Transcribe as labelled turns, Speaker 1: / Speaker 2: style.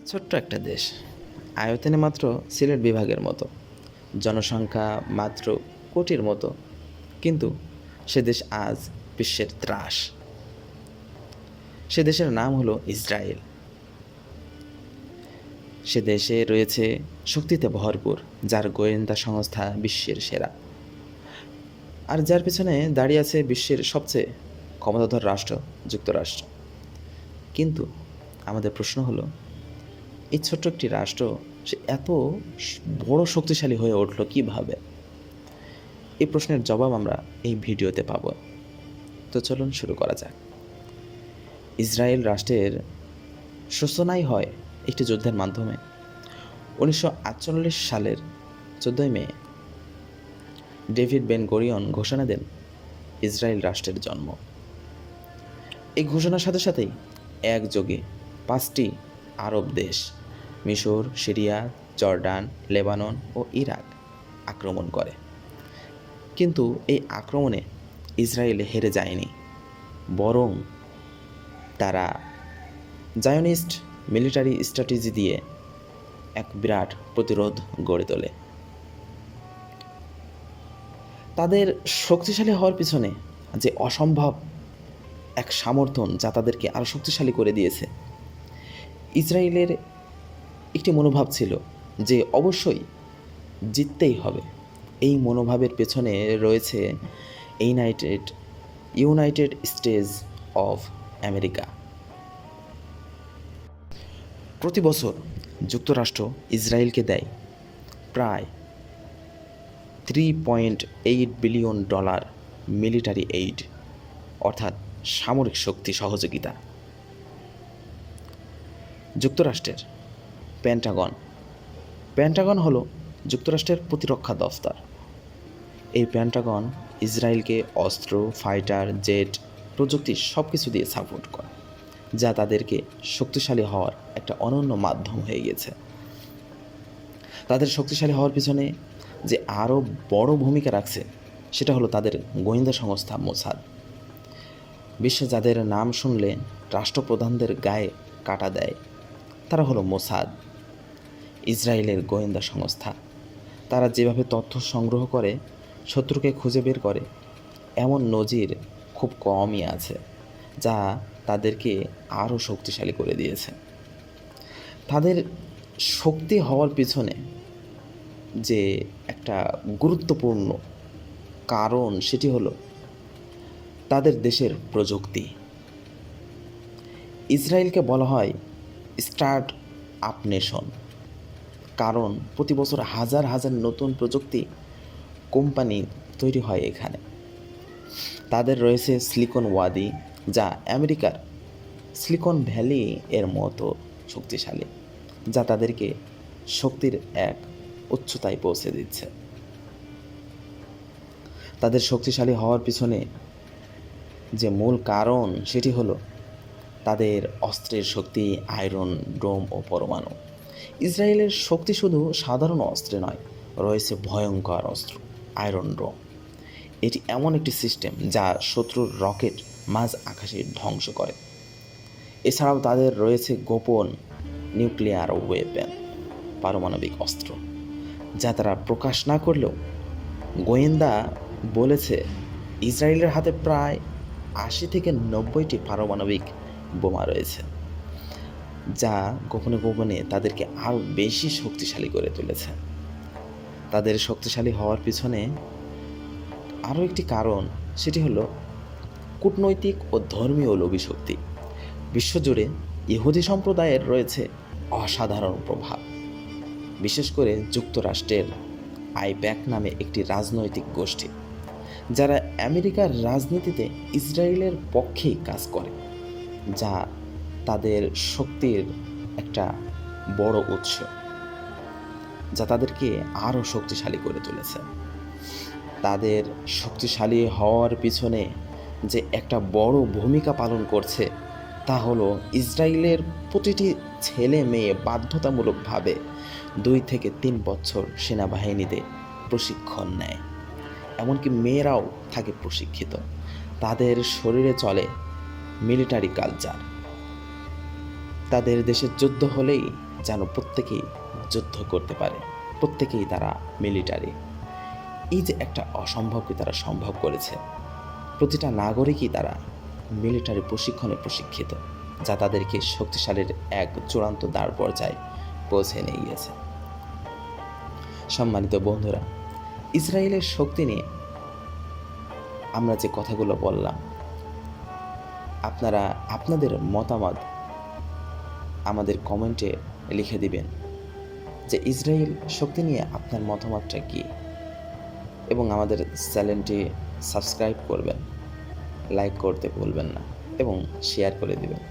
Speaker 1: ছোট্ট একটা দেশ, আয়তনে মাত্র সিলেট বিভাগের মতো, জনসংখ্যা মাত্র কোটির মতো, কিন্তু সে দেশ আজ বিশ্বের ত্রাস। সে দেশের নাম হলো ইসরায়েল। সে দেশে রয়েছে শক্তিতে ভরপুর, যার গোয়েন্দা সংস্থা বিশ্বের সেরা, আর যার পেছনে দাঁড়িয়ে আছে বিশ্বের সবচেয়ে ক্ষমতাধর রাষ্ট্র যুক্তরাষ্ট্র। কিন্তু আমাদের প্রশ্ন হলো, এই ছোট্ট একটি রাষ্ট্র সে এত বড় শক্তিশালী হয়ে উঠলো কিভাবে? এই প্রশ্নের জবাব আমরা এই ভিডিওতে পাব। তো চলুন শুরু করা যাক। ইসরায়েল রাষ্ট্রের সূচনাই হয় একটি যুদ্ধের মাধ্যমে। 1948 সালের 14 মে ডেভিড বেন গরিয়ন ঘোষণা দেন ইসরায়েল রাষ্ট্রের জন্ম। এই ঘোষণার সাথে সাথেই একযোগে 5টি আরব দেশ, মিশর, সিরিয়া, জর্ডান, লেবানন ও ইরাক আক্রমণ করে। কিন্তু এই আক্রমণে ইসরায়েল হেরে যায়নি, বরং তারা জায়নিস্ট মিলিটারি স্ট্র্যাটেজি দিয়ে এক বিরাট প্রতিরোধ গড়ে তোলে। তাদের শক্তিশালী হওয়ার পিছনে যে অসম্ভব এক সমর্থন, যা তাদেরকে আরও শক্তিশালী করে দিয়েছে, ইসরায়েলের একটি মনোভাব ছিল যে অবশ্যই জিততেই হবে। এই মনোভাবের পেছনে রয়েছে ইউনাইটেড স্টেটস অফ আমেরিকা। প্রতি বছর যুক্তরাষ্ট্র ইসরায়েলকে দেয় প্রায় $3.8 বিলিয়ন মিলিটারি এইড, অর্থাৎ সামরিক শক্তি সহযোগিতা। যুক্তরাষ্ট্রের প্যান্টাগন হলো যুক্তরাষ্ট্রের প্রতিরক্ষা দফতর। এই প্যান্টাগন ইসরায়েলকে অস্ত্র, ফাইটার জেট, প্রযুক্তি সব কিছু দিয়ে সাপোর্ট করে, যা তাদেরকে শক্তিশালী হওয়ার একটা অনন্য মাধ্যম হয়ে গেছে। তাদের শক্তিশালী হওয়ার পিছনে যে আরও বড় ভূমিকা রাখছে, সেটা হলো তাদের গোয়েন্দা সংস্থা মোসাদ। বিশ্বে যাদের নাম শুনলে রাষ্ট্রপ্রধানদের গায়ে কাটা দেয়, তারা হলো মোসাদ, ইসরায়েলের গোয়েন্দা সংস্থা। তারা যেভাবে তথ্য সংগ্রহ করে, শত্রুকে খুঁজে বের করে, এমন নজির খুব কমই আছে, যা তাদেরকে আরও শক্তিশালী করে দিয়েছে। তাদের শক্তি হওয়ার পিছনে যে একটা গুরুত্বপূর্ণ কারণ, সেটি হলো তাদের দেশের প্রযুক্তি। ইসরায়েলকে বলা হয় স্টার্ট আপ নেশন, কারণ প্রতি বছর হাজার হাজার নতুন প্রযুক্তি কোম্পানি তৈরি হয় এখানে। তাদের রয়েছে সিলিকন ওয়াদি, যা আমেরিকার সিলিকন ভ্যালি এর মতো শক্তিশালী, যা তাদেরকে শক্তির এক উচ্চতায় পৌঁছে দিচ্ছে। তাদের শক্তিশালী হওয়ার পিছনে যে মূল কারণ, সেটি হলো তাদের অস্ত্রের শক্তি, আয়রন ডোম ও পরমাণু। ইসরায়েলের শক্তি শুধু সাধারণ অস্ত্রে নয়, রয়েছে ভয়ঙ্কর অস্ত্র আয়রন ডোম। এটি এমন একটি সিস্টেম যা শত্রুর রকেট মাঝ আকাশে ধ্বংস করে। এছাড়াও তাদের রয়েছে গোপন নিউক্লিয়ার ওয়েপেন, পারমাণবিক অস্ত্র, যা তারা প্রকাশ না করলেও গোয়েন্দা বলেছে ইসরায়েলের হাতে প্রায় 80 থেকে 90টি পারমাণবিক বোমা রয়েছে, যা গোপনে গোপনে তাদেরকে আরও বেশি শক্তিশালী করে তুলেছে। তাদের শক্তিশালী হওয়ার পিছনে আরও একটি কারণ, সেটি হলো কূটনৈতিক ও ধর্মীয় লোভী শক্তি। বিশ্বজুড়ে ইহুদি সম্প্রদায়ের রয়েছে অসাধারণ প্রভাব, বিশেষ করে যুক্তরাষ্ট্রের আইপ্যাক নামে একটি রাজনৈতিক গোষ্ঠী, যারা আমেরিকার রাজনীতিতে ইসরায়েলের পক্ষেই কাজ করে, যা তাদের শক্তির একটা বড় উৎস, যা তাদেরকে আরও শক্তিশালী করে তুলেছে। তাদের শক্তিশালী হওয়ার পিছনে যে একটা বড় ভূমিকা পালন করছে, তা হলো ইসরায়েলের প্রতিটি ছেলে মেয়ে বাধ্যতামূলকভাবে 2 থেকে 3 বছর সেনাবাহিনীতে প্রশিক্ষণ নেয়। এমনকি মেয়েরাও থাকে প্রশিক্ষিত। তাদের শরীরে চলে মিলিটারি কালচার। তাদের দেশে যুদ্ধ হলেই যেন প্রত্যেকেই যুদ্ধ করতে পারে, প্রত্যেকেই তারা মিলিটারি। এই যে একটা অসম্ভবকে তারা সম্ভব করেছে। প্রতিটা নাগরিকই তারা মিলিটারি প্রশিক্ষণে প্রশিক্ষিত, যা তাদেরকে শক্তিশালীর এক চূড়ান্ত দ্বার পর্যায়ে পৌঁছে নিয়ে গিয়েছে। সম্মানিত বন্ধুরা, ইসরায়েলের শক্তি নিয়ে আমরা যে কথাগুলো বললাম, আপনারা আপনাদের মতামত আমাদের কমেন্টে লিখে দিবেন যে ইসরায়েল শক্তি নিয়ে আপনার মতামতটা কী, এবং আমাদের চ্যানেলটি সাবস্ক্রাইব করবেন, লাইক করতে ভুলবেন না এবং শেয়ার করে দিবেন।